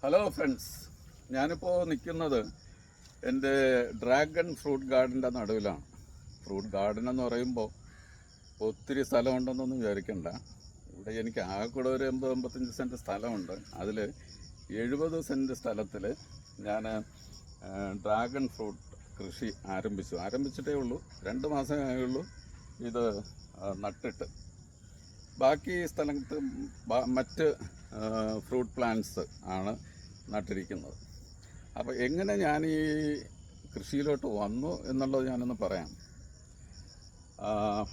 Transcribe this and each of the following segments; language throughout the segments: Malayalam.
ഹലോ ഫ്രണ്ട്സ്, ഞാനിപ്പോൾ നിൽക്കുന്നത് എൻ്റെ ഡ്രാഗൺ ഫ്രൂട്ട് ഗാർഡൻ്റെ നടുവിലാണ്. ഫ്രൂട്ട് ഗാർഡൻ എന്ന് പറയുമ്പോൾ ഒത്തിരി സ്ഥലമുണ്ടെന്നൊന്നും വിചാരിക്കണ്ട. ഇവിടെ എനിക്ക് ആകെ കൂടെ ഒരു 80-85 സെൻറ്റ് സ്ഥലമുണ്ട്. അതിൽ 70 സെൻറ്റ് സ്ഥലത്തിൽ ഞാൻ ഡ്രാഗൺ ഫ്രൂട്ട് കൃഷി ആരംഭിച്ചിട്ടേ ഉള്ളൂ. 2 മാസമേ ആയുള്ളൂ ഇത് നട്ടിട്ട്. ബാക്കി സ്ഥലത്ത് മറ്റ് ഫ്രൂട്ട് പ്ലാന്റ്സ് ആണ് നട്ടിരിക്കുന്നത്. അപ്പോൾ എങ്ങനെ ഞാൻ ഈ കൃഷിയിലോട്ട് വന്നു എന്നുള്ളത് ഞാനൊന്ന് പറയാം.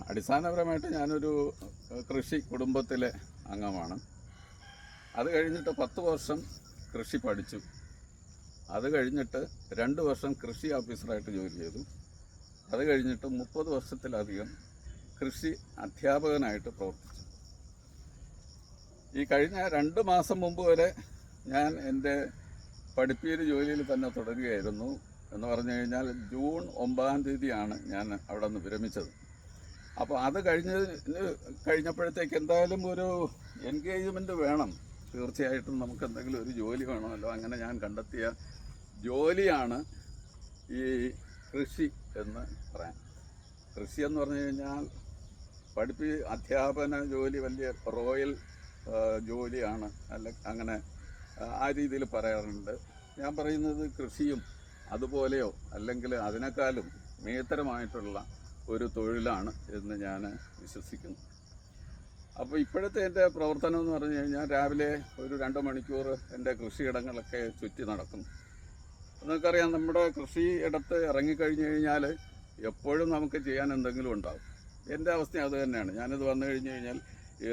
അടിസ്ഥാനപരമായിട്ട് ഞാനൊരു കൃഷി കുടുംബത്തിലെ അംഗമാണ്. അത് കഴിഞ്ഞിട്ട് 10 വർഷം കൃഷി പഠിച്ചു. അത് കഴിഞ്ഞിട്ട് 2 വർഷം കൃഷി ഓഫീസറായിട്ട് ജോലി ചെയ്തു. അത് കഴിഞ്ഞിട്ട് 30 വർഷത്തിലധികം കൃഷി അധ്യാപകനായിട്ട് പ്രവർത്തിച്ചു. ഈ കഴിഞ്ഞ 2 മാസം മുമ്പ് വരെ ഞാൻ എൻ്റെ പഠിപ്പീര് ജോലിയിൽ തന്നെ തുടരുകയായിരുന്നു. എന്ന് പറഞ്ഞു കഴിഞ്ഞാൽ ജൂൺ 9-ാം തീയതിയാണ് ഞാൻ അവിടെ നിന്ന് വിരമിച്ചത്. അപ്പോൾ അത് കഴിഞ്ഞപ്പോഴത്തേക്ക് എന്തായാലും ഒരു എൻഗേജ്മെൻറ്റ് വേണം. തീർച്ചയായിട്ടും നമുക്ക് എന്തെങ്കിലും ഒരു ജോലി വേണമല്ലോ. അങ്ങനെ ഞാൻ കണ്ടെത്തിയ ജോലിയാണ് ഈ കൃഷി എന്ന് പറയാം. കൃഷി എന്ന് പറഞ്ഞു കഴിഞ്ഞാൽ അധ്യാപന ജോലി വലിയ റോയൽ ജോലിയാണ്, അങ്ങനെ ആ രീതിയിൽ പറയാറുണ്ട്. ഞാൻ പറയുന്നത് കൃഷിയും അതുപോലെയോ അല്ലെങ്കിൽ അതിനേക്കാളും മേത്തരമായിട്ടുള്ള ഒരു തൊഴിലാണ് എന്ന് ഞാൻ വിശ്വസിക്കുന്നു. അപ്പോൾ ഇപ്പോഴത്തെ എൻ്റെ പ്രവർത്തനം എന്ന് പറഞ്ഞു കഴിഞ്ഞാൽ രാവിലെ ഒരു 2 മണിക്കൂർ എൻ്റെ കൃഷിയിടങ്ങളൊക്കെ ചുറ്റി നടക്കും. നിങ്ങൾക്കറിയാം, നമ്മുടെ കൃഷിയിടത്ത് ഇറങ്ങിക്കഴിഞ്ഞ് കഴിഞ്ഞാൽ എപ്പോഴും നമുക്ക് ചെയ്യാൻ എന്തെങ്കിലും ഉണ്ടാകും. എൻ്റെ അവസ്ഥ അത് തന്നെയാണ്. ഞാനിത് വന്നു കഴിഞ്ഞ് കഴിഞ്ഞാൽ ഈ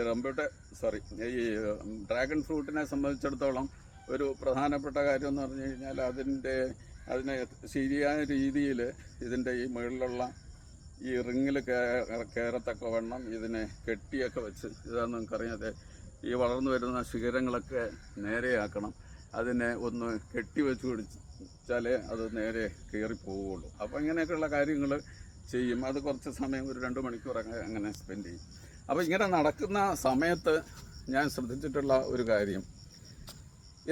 ഈ ഡ്രാഗൺ ഫ്രൂട്ടിനെ സംബന്ധിച്ചിടത്തോളം ഒരു പ്രധാനപ്പെട്ട കാര്യം എന്ന് പറഞ്ഞു കഴിഞ്ഞാൽ അതിനെ ശരിയായ രീതിയിൽ ഇതിൻ്റെ ഈ മുകളിലുള്ള ഈ റിങ്ങിൽ കയറത്തക്കവണ്ണം ഇതിനെ കെട്ടിയൊക്കെ വെച്ച്, ഇതാണെന്ന് നമുക്കറിയാതെ ഈ വളർന്നു വരുന്ന ശിഖരങ്ങളൊക്കെ നേരെയാക്കണം. അതിനെ ഒന്ന് കെട്ടി വെച്ച് പിടിച്ചാലേ അത് നേരെ കയറിപ്പോവുള്ളൂ. അപ്പോൾ ഇങ്ങനെയൊക്കെയുള്ള കാര്യങ്ങൾ ചെയ്യും. അത് കുറച്ച് സമയം, ഒരു 2 മണിക്കൂറൊക്കെ അങ്ങനെ സ്പെൻഡ് ചെയ്യും. അപ്പോൾ ഇങ്ങനെ നടക്കുന്ന സമയത്ത് ഞാൻ ശ്രദ്ധിച്ചിട്ടുള്ള ഒരു കാര്യം,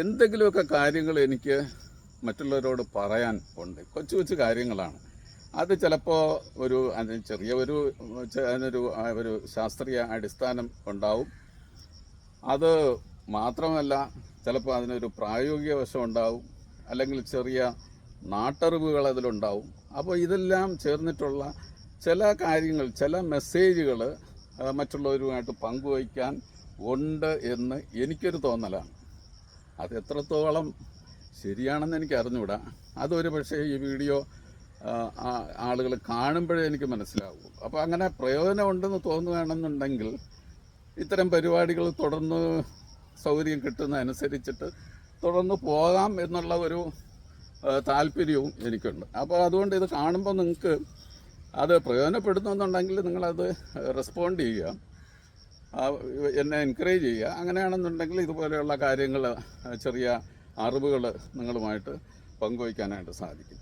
എന്തെങ്കിലുമൊക്കെ കാര്യങ്ങൾ എനിക്ക് മറ്റുള്ളവരോട് പറയാൻ ഉണ്ട്. കൊച്ചു കൊച്ചു കാര്യങ്ങളാണ്. അത് ചിലപ്പോൾ അതിനൊരു ശാസ്ത്രീയ അടിസ്ഥാനം ഉണ്ടാവും. അത് മാത്രമല്ല, ചിലപ്പോൾ അതിനൊരു പ്രായോഗിക വശം ഉണ്ടാവും, അല്ലെങ്കിൽ ചെറിയ നാട്ടറിവുകൾ അതിലുണ്ടാവും. അപ്പോൾ ഇതെല്ലാം ചേർന്നിട്ടുള്ള ചില കാര്യങ്ങൾ, ചില മെസ്സേജുകൾ മറ്റുള്ളവരുമായിട്ട് പങ്കുവയ്ക്കാൻ ഉണ്ട് എന്ന് എനിക്കൊരു തോന്നലാണ്. അത് എത്രത്തോളം ശരിയാണെന്ന് എനിക്ക് അറിഞ്ഞുകൂടാ. അതൊരു പക്ഷേ ഈ വീഡിയോ ആളുകൾ കാണുമ്പോഴേ എനിക്ക് മനസ്സിലാവൂ. അപ്പോൾ അങ്ങനെ പ്രയോജനമുണ്ടെന്ന് തോന്നുകയാണെന്നുണ്ടെങ്കിൽ ഇത്തരം പരിപാടികൾ തുടർന്ന് സൗകര്യം കിട്ടുന്നതനുസരിച്ചിട്ട് തുടർന്ന് പോകാം എന്നുള്ള ഒരു താല്പര്യവും എനിക്കുണ്ട്. അപ്പോൾ അതുകൊണ്ട് ഇത് കാണുമ്പോൾ നിങ്ങൾക്ക് അത് പ്രയോജനപ്പെടുന്നുണ്ടെങ്കിൽ നിങ്ങളത് റെസ്പോണ്ട് ചെയ്യുക, എന്നെ എൻകറേജ് ചെയ്യുക. അങ്ങനെയാണെന്നുണ്ടെങ്കിൽ ഇതുപോലെയുള്ള കാര്യങ്ങൾ, ചെറിയ അറിവുകൾ നിങ്ങളുമായിട്ട് പങ്കുവയ്ക്കാനായിട്ട് സാധിക്കും.